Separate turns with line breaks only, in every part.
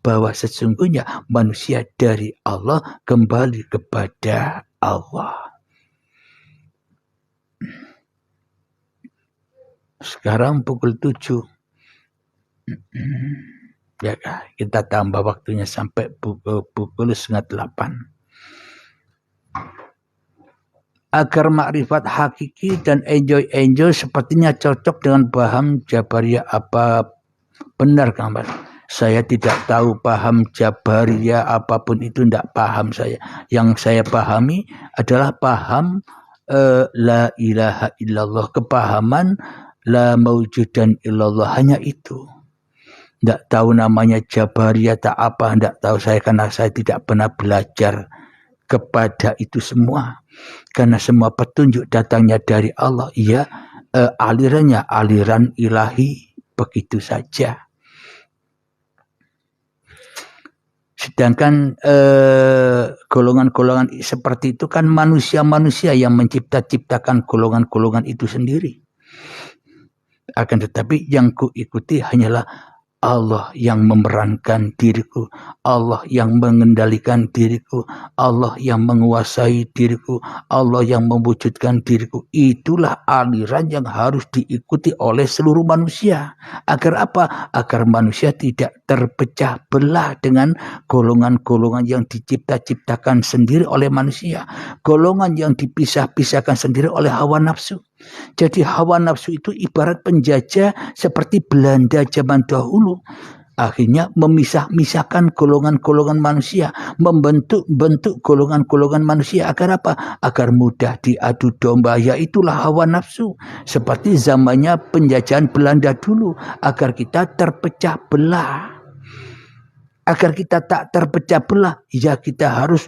bahwa sesungguhnya manusia dari Allah kembali kepada Allah. Sekarang pukul 7. Ya, kita tambah waktunya sampai pukul 7:30. Agar makrifat hakiki dan enjoy sepertinya cocok dengan paham Jabariyah. Apa benar, Kang Mas? Saya tidak tahu paham Jabariyah, apapun itu tidak paham saya. Yang saya pahami adalah paham la ilaha illallah, kepahaman la maujudan illallah, hanya itu. Tidak tahu namanya Jabariyah tak apa, tidak tahu saya karena saya tidak pernah belajar kepada itu semua. Karena semua petunjuk datangnya dari Allah. Iya, alirannya aliran ilahi, begitu saja. Sedangkan golongan-golongan seperti itu kan manusia-manusia yang menciptakan golongan-golongan itu sendiri. Akan tetapi yang kuikuti hanyalah Allah yang memerankan diriku, Allah yang mengendalikan diriku, Allah yang menguasai diriku, Allah yang mewujudkan diriku. Itulah aliran yang harus diikuti oleh seluruh manusia. Agar apa? Agar manusia tidak terpecah belah dengan golongan-golongan yang dicipta-ciptakan sendiri oleh manusia. Golongan yang dipisah-pisahkan sendiri oleh hawa nafsu. Jadi hawa nafsu itu ibarat penjajah seperti Belanda zaman dahulu. Akhirnya memisah-misahkan golongan-golongan manusia, membentuk-bentuk golongan-golongan manusia. Agar apa? Agar mudah diadu domba. Yaitulah hawa nafsu. Seperti zamannya penjajahan Belanda dulu. Agar kita terpecah belah. Agar kita tak terpecah belah, ya kita harus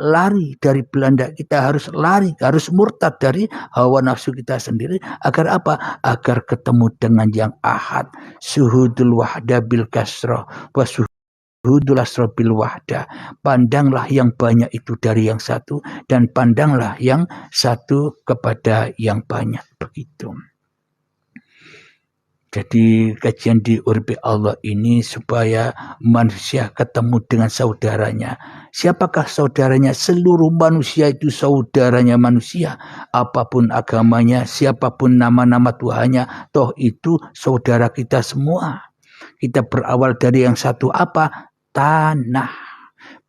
lari dari Belanda, kita harus lari, harus murtad dari hawa nafsu kita sendiri. Agar apa? Agar ketemu dengan yang ahad. Suhudul wahda bil kasrah wa suhudul asra bil wahda. Pandanglah yang banyak itu dari yang satu, dan pandanglah yang satu kepada yang banyak. Begitu. Jadi kajian di Urbi Allah ini supaya manusia ketemu dengan saudaranya. Siapakah saudaranya? Seluruh manusia itu saudaranya manusia. Apapun agamanya, siapapun nama-nama Tuhannya, toh itu saudara kita semua. Kita berawal dari yang satu apa? Tanah.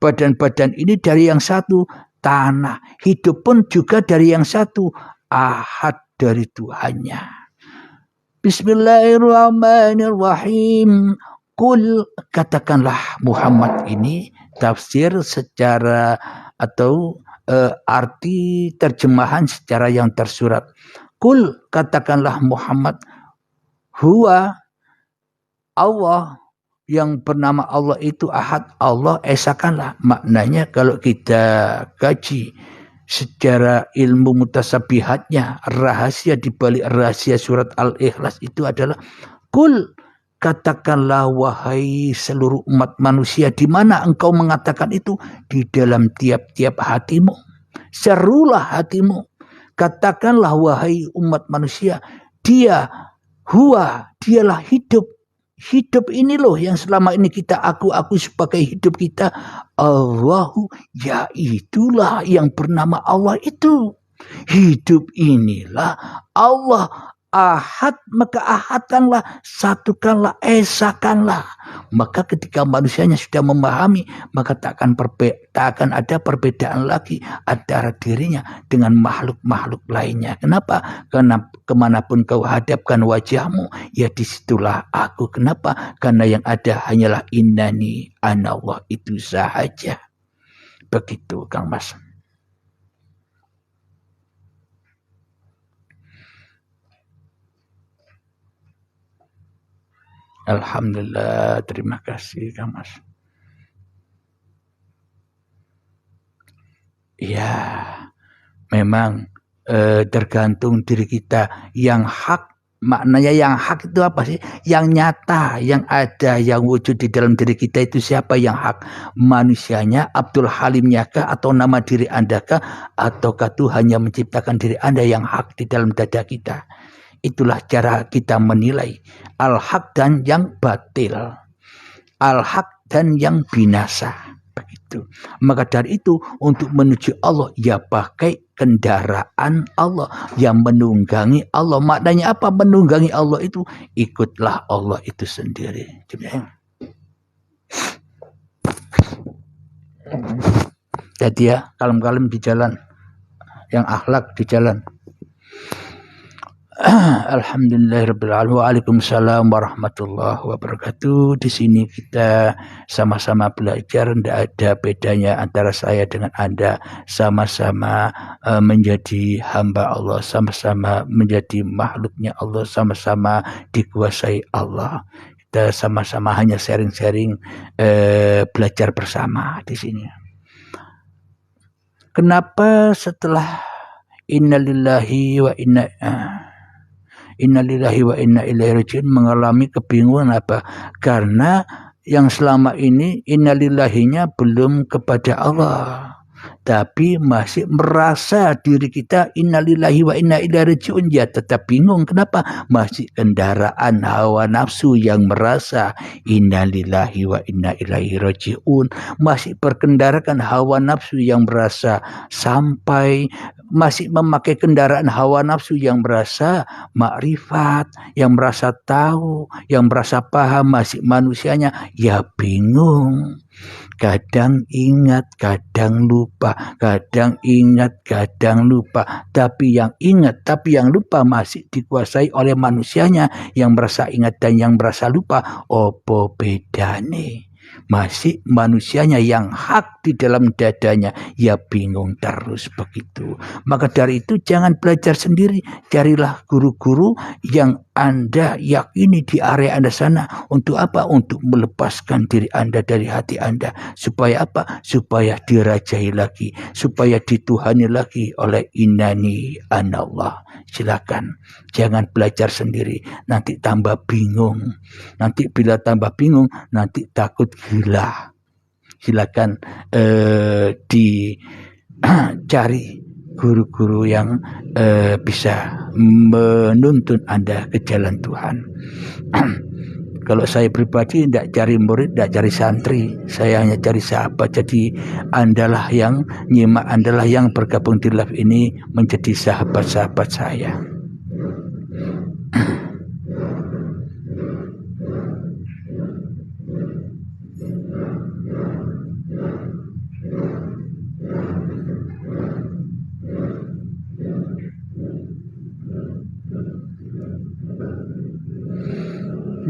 Badan-badan ini dari yang satu, tanah. Hidup pun juga dari yang satu, ahad dari Tuhannya. Bismillahirrahmanirrahim. Qul, katakanlah Muhammad. Ini tafsir secara atau arti terjemahan secara yang tersurat. Qul, katakanlah Muhammad, huwa Allah, yang bernama Allah itu ahad, Allah esakanlah. Maknanya kalau kita kaji secara ilmu mutasabihatnya, rahasia di balik rahasia surat Al-Ikhlas itu adalah kul, katakanlah wahai seluruh umat manusia. Di mana engkau mengatakan itu? Di dalam tiap-tiap hatimu. Serulah hatimu. Katakanlah wahai umat manusia, dia dialah hidup. Hidup ini loh yang selama ini kita aku sebagai hidup kita. Allahu, ya itulah yang bernama Allah itu. Hidup inilah Allah. Ahad, maka ahadkanlah, satukanlah, esakanlah. Maka ketika manusianya sudah memahami, maka tak akan ada perbedaan lagi antara dirinya dengan makhluk-makhluk lainnya. Kenapa? Karena kemanapun kau hadapkan wajahmu, ya disitulah aku. Kenapa? Karena yang ada hanyalah innani anallah, itu sahaja. Begitu, Kang Mas. Alhamdulillah, terima kasih Kang Mas. Ya, memang tergantung diri kita. Yang hak, maknanya yang hak itu apa sih? Yang nyata, yang ada, yang wujud di dalam diri kita itu siapa yang hak? Manusianya, Abdul Halimnya kah? Atau nama diri Anda kah? Ataukah Tuhan yang menciptakan diri Anda yang hak di dalam dada kita? Itulah cara kita menilai al-haq dan yang batil. Al-haq dan yang binasa. Begitu. Maka dari itu untuk menuju Allah ya pakai kendaraan Allah yang menunggangi Allah. Maknanya apa menunggangi Allah itu? Ikutlah Allah itu sendiri. Jadi ya kalem-kalem di jalan, yang akhlak di jalan. Alhamdulillahirrahmanirrahim. Waalaikumsalam warahmatullahi wabarakatuh. Di sini kita sama-sama belajar. Tidak ada bedanya antara saya dengan Anda. Sama-sama menjadi hamba Allah. Sama-sama menjadi makhluknya Allah. Sama-sama dikuasai Allah. Kita sama-sama hanya sharing-sharing, belajar bersama di sini. Kenapa setelah innalillahi wa innalillahi wa inna ilaihi rajiun mengalami kebingungan apa? Karena yang selama ini innalillahinya belum kepada Allah, tapi masih merasa diri kita innalillahi wa inna ilaihi rajiun, ya tetap bingung. Kenapa? Masih kendaraan hawa nafsu yang merasa innalillahi wa inna ilaihi rajiun, masih berkendarakan hawa nafsu yang merasa sampai, masih memakai kendaraan hawa nafsu yang merasa makrifat, yang merasa tahu, yang merasa paham, masih manusianya ya bingung. Kadang ingat, kadang lupa, kadang ingat, kadang lupa. Tapi yang ingat, tapi yang lupa masih dikuasai oleh manusianya yang merasa ingat dan yang merasa lupa. Opo bedane? Masih manusianya yang hak di dalam dadanya, ya bingung terus begitu. Maka dari itu jangan belajar sendiri, carilah guru-guru yang Anda yakini di area Anda sana. Untuk apa? Untuk melepaskan diri Anda dari hati Anda. Supaya apa? Supaya dirajai lagi, supaya dituhani lagi oleh innani anallah. Silakan, jangan belajar sendiri, nanti tambah bingung. Nanti bila tambah bingung, nanti takut gila. Silakan dicari guru-guru yang bisa menuntun Anda ke jalan Tuhan. Kalau saya pribadi tidak cari murid, tidak cari santri, saya hanya cari sahabat. Jadi Andalah yang nyimak, Andalah yang bergabung di live ini menjadi sahabat-sahabat saya.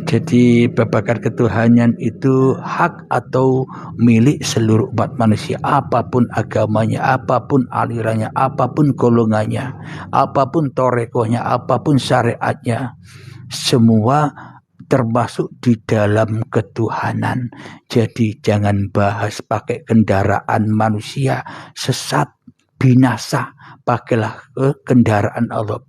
Jadi babakan ketuhanan itu hak atau milik seluruh umat manusia, apapun agamanya, apapun alirannya, apapun golongannya, apapun torekohnya, apapun syariatnya, semua termasuk di dalam ketuhanan. Jadi jangan bahas pakai kendaraan manusia, sesat, binasa. Pakailah kendaraan Allah,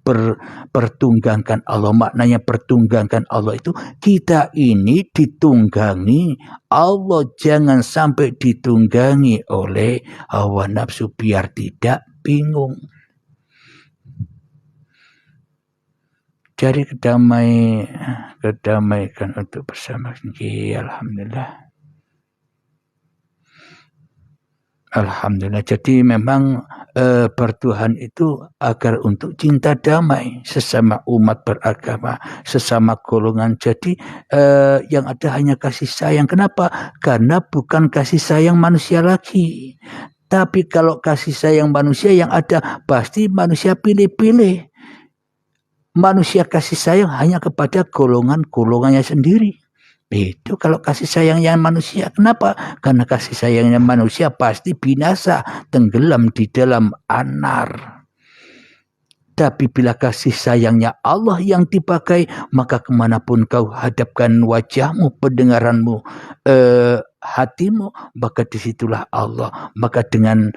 pertunggangkan Allah. Maknanya pertunggangkan Allah itu kita ini ditunggangi Allah, jangan sampai ditunggangi oleh hawa nafsu biar tidak bingung. Cari kedamaikan untuk bersama. Alhamdulillah. Alhamdulillah. Jadi memang bertuhan itu agar untuk cinta damai sesama umat beragama, sesama golongan. Jadi yang ada hanya kasih sayang. Kenapa? Karena bukan kasih sayang manusia lagi. Tapi kalau kasih sayang manusia yang ada, pasti manusia pilih-pilih. Manusia kasih sayang hanya kepada golongannya sendiri. Itu kalau kasih sayangnya manusia. Kenapa? Karena kasih sayangnya manusia pasti binasa, tenggelam di dalam anar. Tapi bila kasih sayangnya Allah yang dipakai, maka kemanapun kau hadapkan wajahmu, pendengaranmu, hatimu, maka disitulah Allah. Maka dengan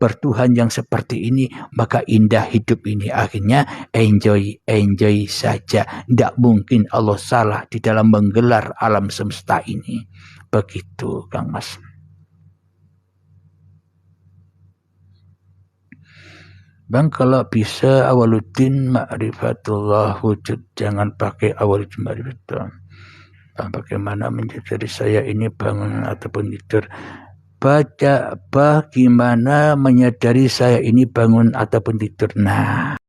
bertuhan yang seperti ini, maka indah hidup ini. Akhirnya enjoy saja. Tidak mungkin Allah salah di dalam menggelar alam semesta ini. Begitu Kang Mas. Bang, kalau bisa awaluddin ma'rifatullah wujud, jangan pakai awaluddin ma'rifatullah. Bagaimana menyadari saya ini bangun ataupun tidur? Baca bagaimana menyadari saya ini bangun ataupun tidur. Nah,